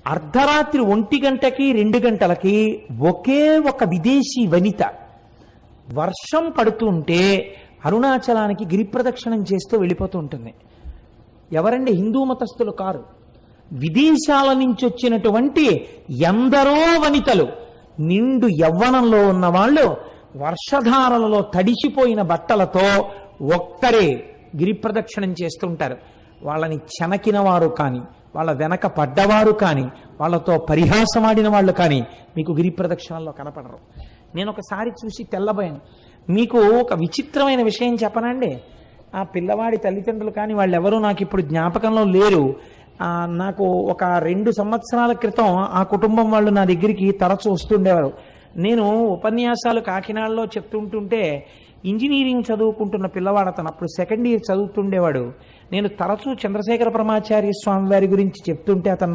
అర్ధరాత్రి 1 గంటకి 2 గంటలకి ఒకే ఒక విదేశీ వనిత వర్షం పడుతుంటే అరుణాచలానికి గిరి ప్రదక్షిణం చేస్తూ వెళ్ళిపోతూ ఉంటుంది. ఎవరండి? హిందూ మతస్థులు కారు, విదేశాల నుంచి వచ్చినటువంటి ఎందరో వనితలు, నిండు యవ్వనంలో ఉన్న వాళ్ళు వర్షధారలలో తడిసిపోయిన బట్టలతో ఒక్కరే గిరి ప్రదక్షిణం చేస్తుంటారు. వాళ్ళని చెనకిన వారు కానీ, వాళ్ళ వెనక పడ్డవారు కానీ, వాళ్ళతో పరిహాసమాడిన వాళ్ళు కానీ మీకు గిరి ప్రదక్షిణంలో కనపడరు. నేను ఒకసారి చూసి తెల్లబోయాను. మీకు ఒక విచిత్రమైన విషయం చెప్పనండి. ఆ పిల్లవాడి తల్లిదండ్రులు కానీ వాళ్ళెవరూ నాకు ఇప్పుడు జ్ఞాపకంలో లేరు. నాకు ఒక 2 సంవత్సరాల క్రితం ఆ కుటుంబం వాళ్ళు నా దగ్గరికి తరచూ వస్తుండేవారు. నేను ఉపన్యాసాలు కాకినాడలో చెప్తుంటుంటే ఇంజనీరింగ్ చదువుకుంటున్న పిల్లవాడు అతను, అప్పుడు 2nd ఇయర్ చదువుతుండేవాడు. నేను తరచూ చంద్రశేఖర పరమాచార్య స్వామి వారి గురించి చెప్తుంటే అతను